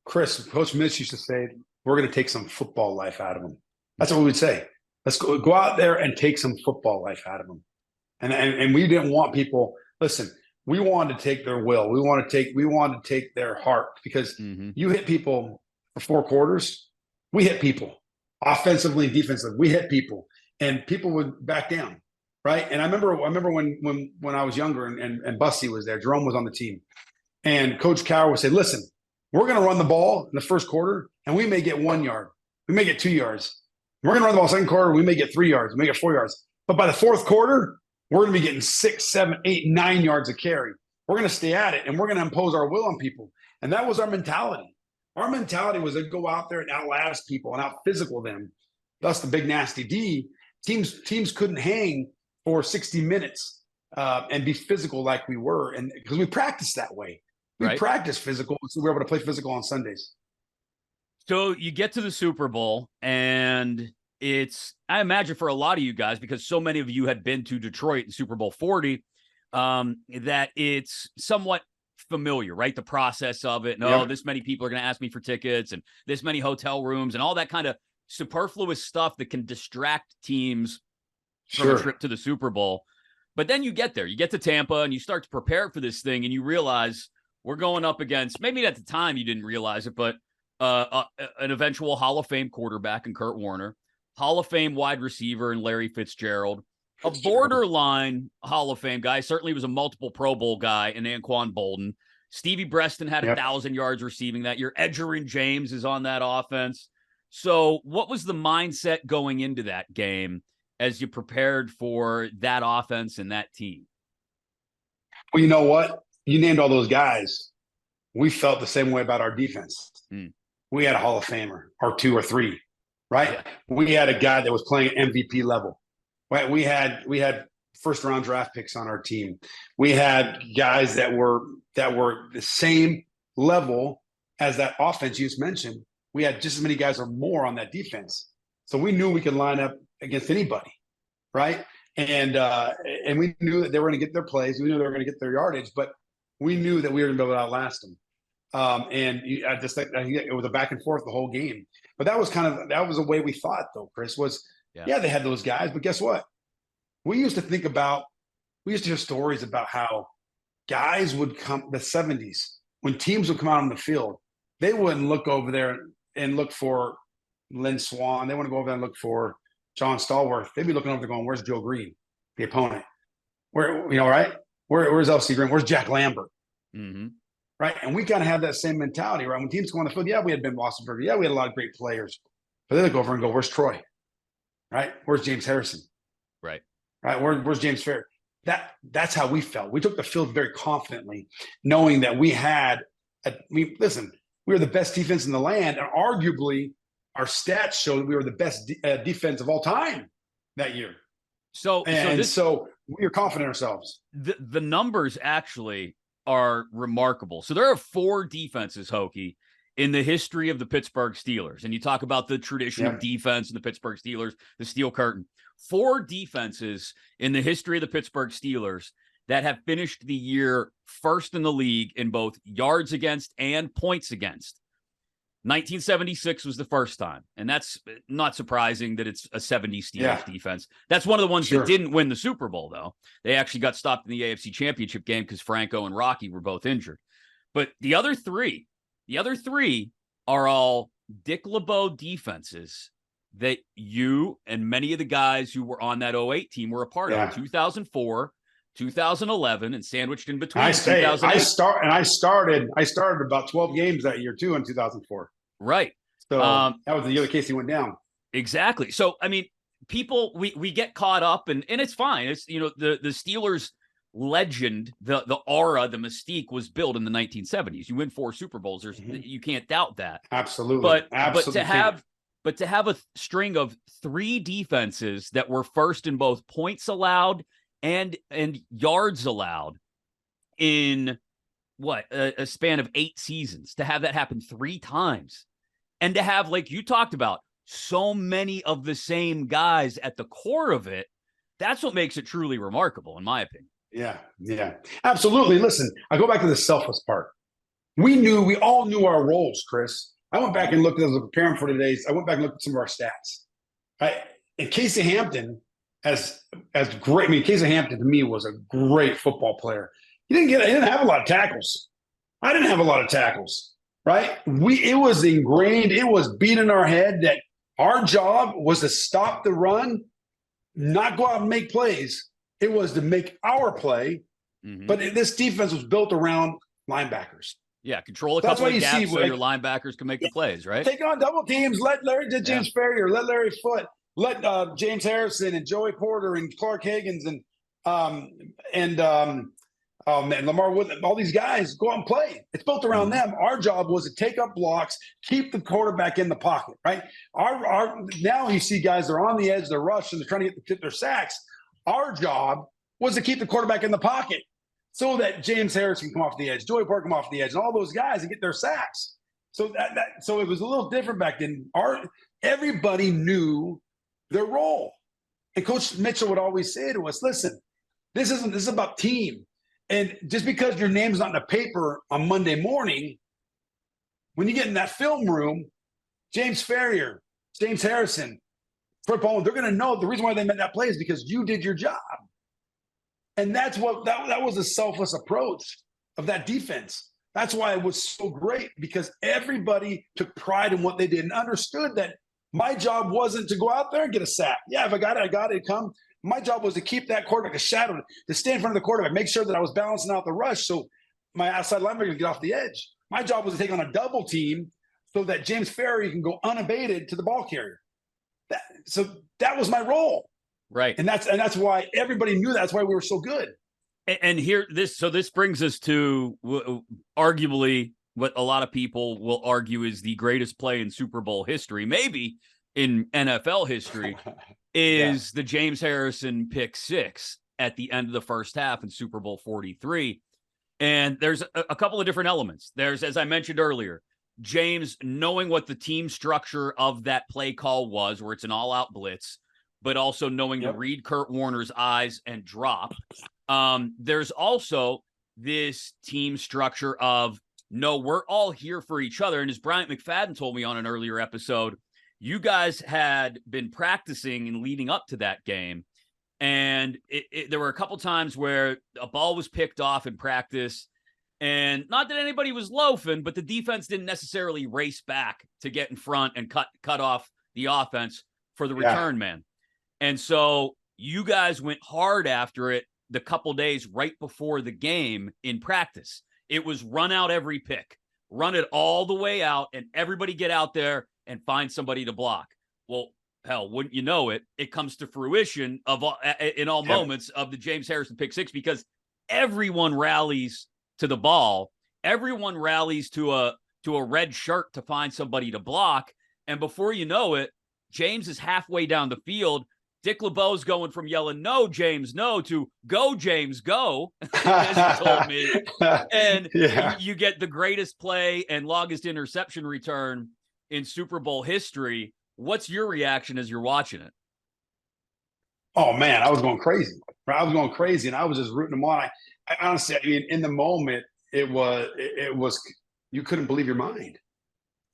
Chris, Coach Mitch used to say, we're going to take some football life out of them. That's what we would say. Let's go out there and take some football life out of them. And we didn't want people, listen, we wanted to take their will. We wanted to take their heart, because you hit people for 4 quarters. We hit people offensively and defensively. We hit people, and people would back down. Right. And I remember when I was younger and Bussy was there, Jerome was on the team, and Coach Cowher would say, listen, we're going to run the ball in the first quarter, and we may get 1 yard. We may get 2 yards. We're going to run the ball second quarter. We may get 3 yards. We may get 4 yards. But by the fourth quarter, we're going to be getting 6, 7, 8, 9 yards of carry. We're going to stay at it, and we're going to impose our will on people. And that was our mentality. Our mentality was to go out there and outlast people and out-physical them. Thus the big nasty D. Teams couldn't hang for 60 minutes and be physical like we were. And because we practiced that way. We practiced physical, so we were able to play physical on Sundays. So you get to the Super Bowl, and I imagine for a lot of you guys, because so many of you had been to Detroit in Super Bowl 40, that it's somewhat familiar, right? The process of it. No, this many people are going to ask me for tickets, and this many hotel rooms, and all that kind of superfluous stuff that can distract teams from a trip to the Super Bowl. But then you get there, you get to Tampa, and you start to prepare for this thing, and you realize we're going up against, maybe at the time you didn't realize it, but an eventual Hall of Fame quarterback in Kurt Warner, Hall of Fame wide receiver in Larry Fitzgerald, a borderline Hall of Fame guy, certainly was a multiple Pro Bowl guy in Anquan Bolden. Stevie Breston had 1,000 yards receiving that year. Edgerrin James is on that offense. So what was the mindset going into that game as you prepared for that offense and that team? Well, you know what? You named all those guys. We felt the same way about our defense. We had a Hall of Famer or 2 or 3, right? Yeah. We had a guy that was playing MVP level. Right? We had first-round draft picks on our team. We had guys that were the same level as that offense you just mentioned, we had just as many guys or more on that defense. So we knew we could line up against anybody, right? And we knew that they were going to get their plays. We knew they were going to get their yardage, but we knew that we were going to be able to outlast them. I just think it was a back and forth the whole game. But that was the way we thought, though, Chris, was, yeah, they had those guys, but guess what? We used to hear stories about how guys would come, the 70s, when teams would come out on the field, they wouldn't look over there and look for Lynn Swan. They want to go over there and look for John Stallworth. They'd be looking over there going, where's Joe Green, the opponent? Right? Where's LC Green? Where's Jack Lambert? Mm-hmm. Right? And we kind of have that same mentality, right? When teams go on the field, yeah, we had Ben Wassenberger. Yeah, we had a lot of great players. But they look over and go, where's Troy? Right? Where's James Harrison? Right? Where's James Fair? That's how we felt. We took the field very confidently, knowing that we were the best defense in the land, and arguably our stats show that we were the best defense of all time that year. So we are confident in ourselves. The numbers actually are remarkable. So there are 4 defenses, Hokie, in the history of the Pittsburgh Steelers. And you talk about the tradition of defense in the Pittsburgh Steelers, the Steel Curtain. 4 defenses in the history of the Pittsburgh Steelers that have finished the year first in the league in both yards against and points against. 1976 was the first time, and that's not surprising that it's a 70 Steelers defense. That's one of the ones that didn't win the Super Bowl, though. They actually got stopped in the AFC Championship game because Franco and Rocky were both injured. But the other three are all Dick LeBeau defenses that you and many of the guys who were on that 08 team were a part of. 2004, 2011, and sandwiched in between. I started about 12 games that year too in 2004. Right. So that was the year that Casey went down. Exactly. So I mean, people we get caught up, and it's fine. It's the Steelers legend, the aura, the mystique was built in the 1970s. You win 4 Super Bowls. You can't doubt that. Absolutely. But to have a string of 3 defenses that were first in both points allowed and yards allowed in a span of 8 seasons, to have that happen 3 times, and to have, like you talked about, so many of the same guys at the core of it, that's what makes it truly remarkable, in my opinion. Yeah, absolutely. Listen, I go back to the selfless part. We all knew our roles, Chris. I went back and looked as I was preparing for today's. I went back and looked at some of our stats. Right? And Casey Hampton, as great. I mean, Casey Hampton to me was a great football player. He didn't have a lot of tackles. I didn't have a lot of tackles. Right? It was ingrained. It was beat in our head that our job was to stop the run, not go out and make plays. It was to make our play. Mm-hmm. But this defense was built around linebackers. Yeah, control a couple of gaps so your linebackers can make the plays, right? Take on double teams. Let James Ferrier, let Larry Foote, let James Harrison and Joey Porter and Clark Higgins and Lamar Wood, all these guys go out and play. It's built around them. Our job was to take up blocks, keep the quarterback in the pocket, right? Now you see guys, they're on the edge, they're rushing, they're trying to get their sacks. Our job was to keep the quarterback in the pocket so that James Harrison come off the edge, Joey Porter come off the edge, and all those guys and get their sacks. So so it was a little different back then. Everybody knew their role. And Coach Mitchell would always say to us, listen, this is about team. And just because your name's not in the paper on Monday morning, when you get in that film room, James Ferrier, James Harrison, Fred Bowman, they're going to know the reason why they made that play is because you did your job. And that's what that was a selfless approach of that defense. That's why it was so great, because everybody took pride in what they did and understood that my job wasn't to go out there and get a sack. Yeah, if I got it, come. My job was to keep that quarterback a shadow, to stay in front of the quarterback, make sure that I was balancing out the rush so my outside linebacker could get off the edge. My job was to take on a double team so that James Ferrier can go unabated to the ball carrier. So that was my role. Right. And that's why everybody knew that. That's why we were so good. And this brings us to arguably what a lot of people will argue is the greatest play in Super Bowl history, maybe in NFL history, is the James Harrison pick 6 at the end of the first half in Super Bowl 43. And there's a couple of different elements. There's, as I mentioned earlier, James knowing what the team structure of that play call was, where it's an all-out blitz, but also knowing to read Kurt Warner's eyes and drop. There's also this team structure of, no, we're all here for each other. And as Bryant McFadden told me on an earlier episode, you guys had been practicing and leading up to that game. And there were a couple times where a ball was picked off in practice. And not that anybody was loafing, but the defense didn't necessarily race back to get in front and cut off the offense for the return man. And so you guys went hard after it the couple days right before the game in practice. It was run out every pick, run it all the way out, and everybody get out there and find somebody to block. Well, hell, wouldn't you know it? It comes to fruition in all moments of the James Harrison pick six, because everyone rallies to the ball. Everyone rallies to a red shirt to find somebody to block. And before you know it, James is halfway down the field. Dick LeBeau's going from yelling, "No, James, no," to "Go, James, go," as he told me. And you get the greatest play and longest interception return in Super Bowl history. What's your reaction as you're watching it? Oh, man, I was going crazy. I was going crazy, and I was just rooting them on. I honestly, I mean, in the moment, it was you couldn't believe your mind.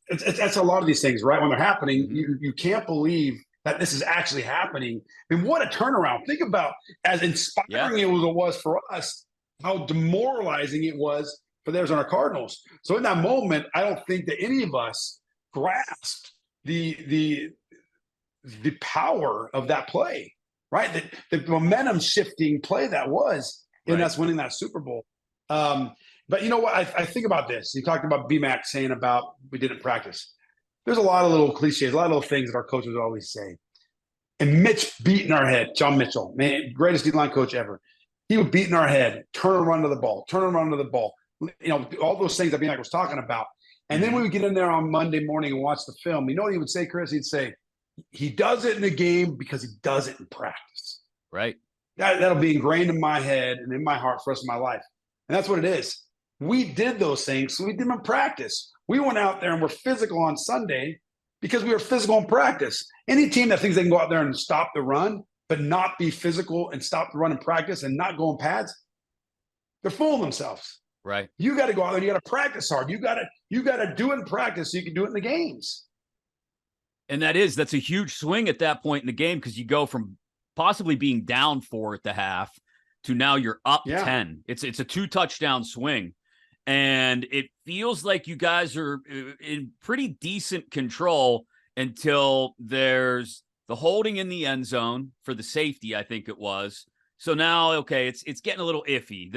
That's a lot of these things, right? When they're happening, you can't believe that this is actually happening. I mean, what a turnaround. Think about, as inspiring it was for us, how demoralizing it was for theirs on our Cardinals. So in that moment, I don't think that any of us grasped the power of that play, right? The momentum shifting play that was in us winning that Super Bowl. But you know what? I think about this. You talked about BMAC saying about we didn't practice. There's a lot of little cliches, a lot of little things that our coaches always say. And Mitch beating our head, John Mitchell, man, greatest D-line coach ever. He would beat in our head, turn and run to the ball, you know, all those things that BMAC was talking about. And then we would get in there on Monday morning and watch the film. You know what he would say, Chris? He'd say, he does it in the game because he does it in practice. Right. That'll be ingrained in my head and in my heart for the rest of my life. And that's what it is. We did those things, so we did them in practice. We went out there and were physical on Sunday because we were physical in practice. Any team that thinks they can go out there and stop the run, but not be physical and stop the run in practice and not go in pads, they're fooling themselves. Right. You got to go out there and you got to practice hard. You got to do it in practice so you can do it in the games. And that's a huge swing at that point in the game, because you go from possibly being down 4 at the half to now you're up 10. It's a 2-touchdown swing. And it feels like you guys are in pretty decent control until there's the holding in the end zone for the safety, I think it was. So now, okay, it's getting a little iffy.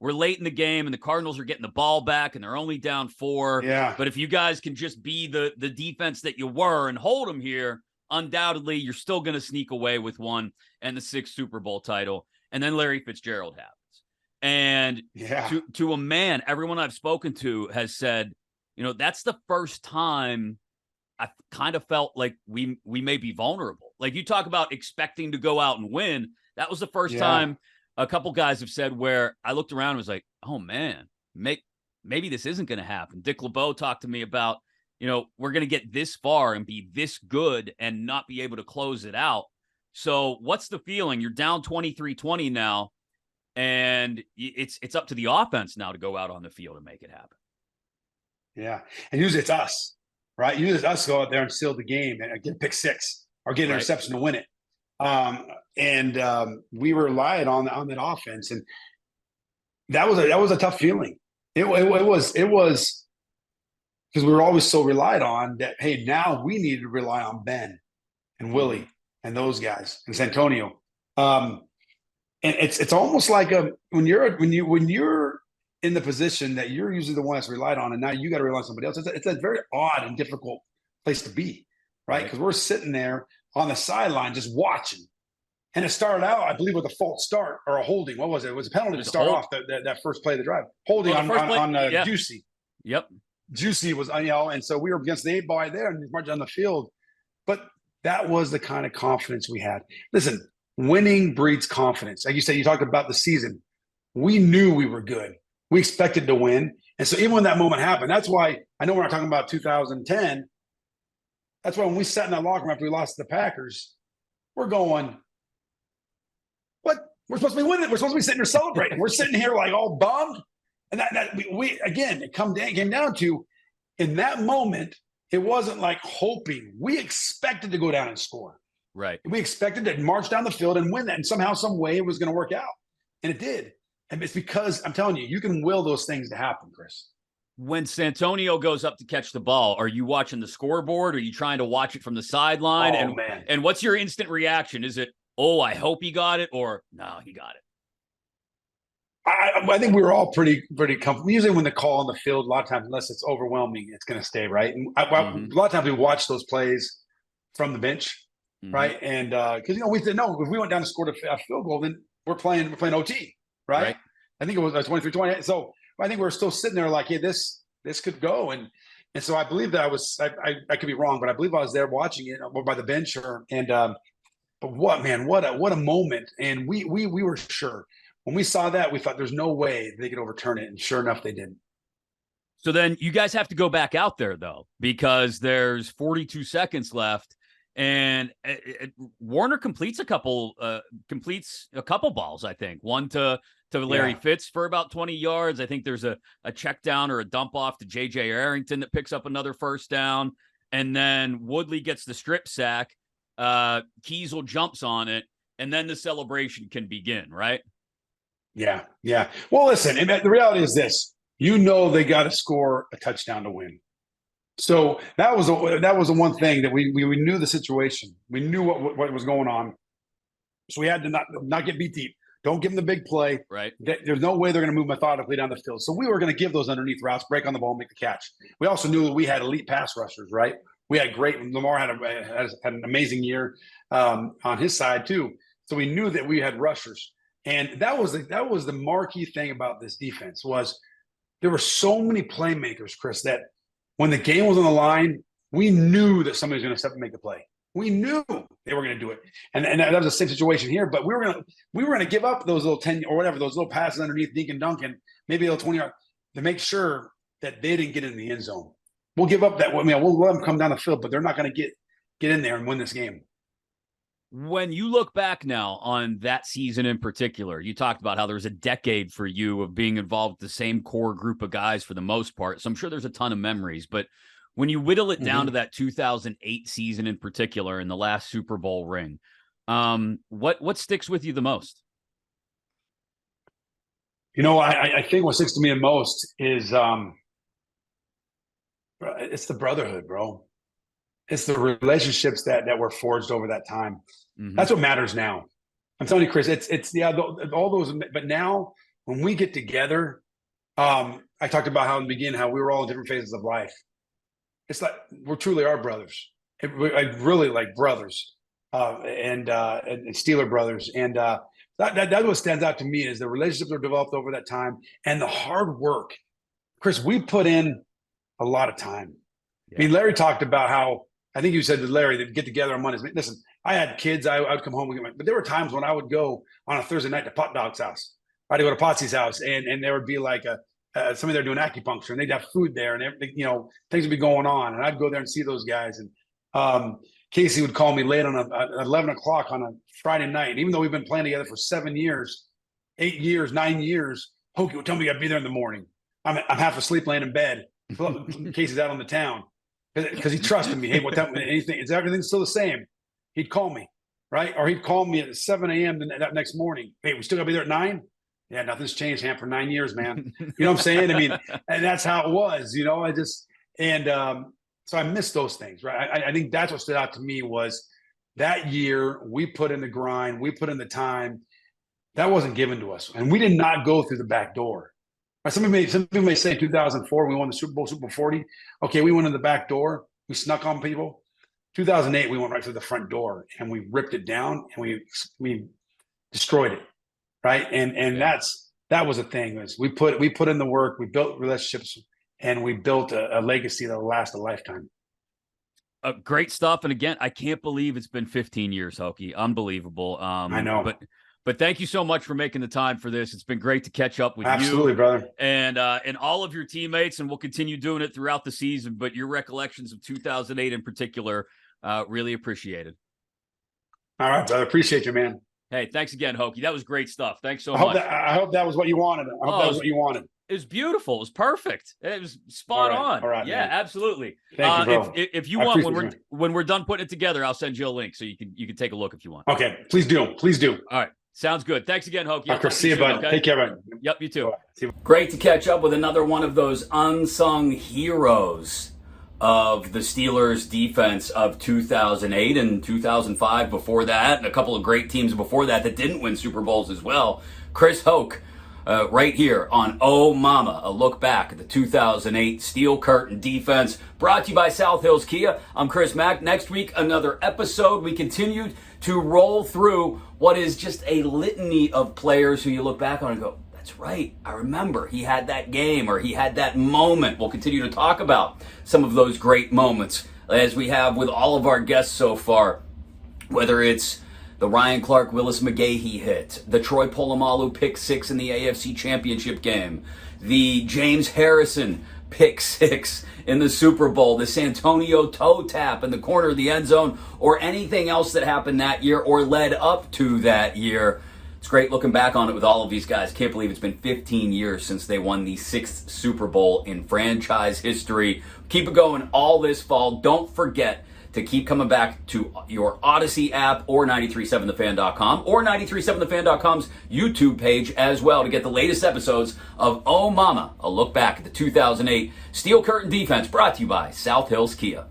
We're late in the game, and the Cardinals are getting the ball back, and they're only down 4. Yeah. But if you guys can just be the defense that you were and hold them here, undoubtedly you're still going to sneak away with one and the 6th Super Bowl title. And then Larry Fitzgerald happens. And to a man, everyone I've spoken to has said, you know, that's the first time I kind of felt like we may be vulnerable. Like, you talk about expecting to go out and win. That was the first time a couple guys have said where I looked around and was like, oh, man, maybe this isn't going to happen. Dick LeBeau talked to me about, you know, we're going to get this far and be this good and not be able to close it out. So what's the feeling? You're down 23-20 now, and it's up to the offense now to go out on the field and make it happen. Yeah. And usually it's us, right? Usually it's us go out there and seal the game and get a pick 6 or get an interception to win it. We relied on that offense, and that was a tough feeling. It was because we were always so relied on that. Hey, now we needed to rely on Ben and Willie and those guys and Santonio. And it's almost like when you're in the position that you're usually the one that's relied on, and now you got to rely on somebody else. It's a very odd and difficult place to be, right? Because we're sitting there on the sideline just watching. And it started out, I believe, with a false start or a holding. What was it? It was a penalty to start off that first play of the drive. Holding on Juicy. Yep. Juicy was, and so we were against the 8-ball there and marching on the field. But that was the kind of confidence we had. Listen, winning breeds confidence. Like you said, you talked about the season. We knew we were good. We expected to win. And so even when that moment happened, that's why I know we're not talking about 2010. That's why when we sat in that locker room after we lost to the Packers, we're going, what? We're supposed to be winning. We're supposed to be sitting here celebrating. We're sitting here like all bummed. And that we again, it came down to, in that moment, it wasn't like hoping. We expected to go down and score. Right. We expected to march down the field and win that. And somehow, some way, it was going to work out. And it did. And it's because, I'm telling you, you can will those things to happen, Chris. When Santonio goes up to catch the ball, are you watching the scoreboard? Are you trying to watch it from the sideline? Oh, man. And what's your instant reaction? Is it, oh, I hope he got it, or no, he got it? I think we were all pretty comfortable. Usually when the call on the field, a lot of times, unless it's overwhelming, it's going to stay, right? And a lot of times we watch those plays from the bench, right? And because, we said, no, if we went down and scored a field goal, then we're playing OT, right? I think it was 23-20. So I think we were still sitting there like, hey, this could go. And so I believe that I could be wrong, but I believe I was there watching it by the bench. But what a moment. And we were sure. When we saw that, we thought there's no way they could overturn it. And sure enough, they didn't. So then you guys have to go back out there, though, because there's 42 seconds left. And Warner completes a couple balls, I think. One to Larry Fitz for about 20 yards. I think there's a check down or a dump off to J.J. Arrington that picks up another first down. And then Woodley gets the strip sack. Kiesel jumps on it. And then the celebration can begin, right? Yeah. Well, listen, the reality is this. They got to score a touchdown to win. So that was the one thing that we knew the situation. We knew what was going on. So we had to not get beat deep. Don't give them the big play. Right. There's no way they're going to move methodically down the field. So we were going to give those underneath routes, break on the ball, make the catch. We also knew that we had elite pass rushers, right? We had great. Lamar had an amazing year on his side too. So we knew that we had rushers. And that was the marquee thing about this defense was there were so many playmakers, Chris, that when the game was on the line, we knew that somebody was going to step and make the play. We knew they were going to do it. And that was the same situation here. But we were going to give up those little 10 or whatever, those little passes underneath Dink and Duncan, maybe a little 20 yard to make sure that they didn't get in the end zone. We'll give up that. I mean, we'll let them come down the field, but they're not going to get in there and win this game. When you look back now on that season in particular, you talked about how there was a decade for you of being involved with the same core group of guys for the most part. So I'm sure there's a ton of memories, but when you whittle it down to that 2008 season in particular and the last Super Bowl ring, what sticks with you the most? I think what sticks to me the most is it's the brotherhood, bro. It's the relationships that were forged over that time. That's what matters now. I'm telling you, Chris, it's all those. But now when we get together, I talked about how in the beginning, how we were all in different phases of life. It's like we're truly our brothers. I really like brothers and Steeler brothers. And that's what stands out to me is the relationships that are developed over that time and the hard work. Chris, we put in a lot of time. Yeah. I mean, Larry talked about how, I think you said to Larry, they'd get together on Mondays. Listen, I had kids. I would come home, but there were times when I would go on a Thursday night to Pot Dog's house. I'd go to Potsy's house, and there would be like somebody there doing acupuncture, and they'd have food there, and everything, things would be going on, and I'd go there and see those guys. And Casey would call me late on 11 o'clock on a Friday night, and even though we've been playing together for 7 years, 8 years, 9 years, Hoke would tell me I'd be there in the morning. I'm half asleep laying in bed. Casey's out on the town. Because he trusted me. Hey, everything's still the same. He'd call me, right? Or he'd call me at 7 a.m. that next morning. Hey, we still got to be there at 9? Yeah, nothing's changed, Ham, for 9 years, man. You know what I'm saying? I mean, and that's how it was, so I miss those things, right? I think that's what stood out to me was that year we put in the grind, we put in the time. That wasn't given to us. And we did not go through the back door. Some people may say 2004, we won the Super Bowl 40. Okay, we went in the back door. We snuck on people. 2008, we went right through the front door, and we ripped it down, and we destroyed it, right? And that was a thing. We put in the work, we built relationships, and we built a legacy that will last a lifetime. Great stuff. And again, I can't believe it's been 15 years, Hokie. Unbelievable. I know. But thank you so much for making the time for this. It's been great to catch up with Absolutely, you, brother, and all of your teammates, and we'll continue doing it throughout the season. But your recollections of 2008 in particular, really appreciated. All right, brother. Appreciate you, man. Hey, thanks again, Hokie. That was great stuff. Thanks so much. I hope that was what you wanted. I hope that was what you wanted. It was beautiful. It was perfect. It was spot on. All right, yeah, man. absolutely. Thank you, bro. If you want, when we're done putting it together, I'll send you a link so you can take a look if you want. Okay, please do. Please do. All right, sounds good. Thanks again, Hokie. Okay, see you, bud. Okay? Take care, man. Yep, you too. Right. Great to catch up with another one of those unsung heroes of the Steelers defense of 2008 and 2005 before that, and a couple of great teams before that didn't win Super Bowls as well. Chris Hoke, right here on Oh Mama, a look back at the 2008 Steel Curtain defense, brought to you by South Hills Kia. I'm Chris Mack. Next week, another episode. We continued to roll through what is just a litany of players who you look back on and go, that's right, I remember he had that game or he had that moment. We'll continue to talk about some of those great moments as we have with all of our guests so far, whether it's the Ryan Clark Willis McGahee hit, the Troy Polamalu pick six in the AFC Championship game, the James Harrison pick six in the Super Bowl, the Santonio toe tap in the corner of the end zone, or anything else that happened that year or led up to that year. It's great looking back on it with all of these guys. Can't believe it's been 15 years since they won the 6th Super Bowl in franchise history. Keep it going all this fall. Don't forget to keep coming back to your Odyssey app or 937thefan.com or 937thefan.com's YouTube page as well to get the latest episodes of Oh Mama, a look back at the 2008 Steel Curtain defense, brought to you by South Hills Kia.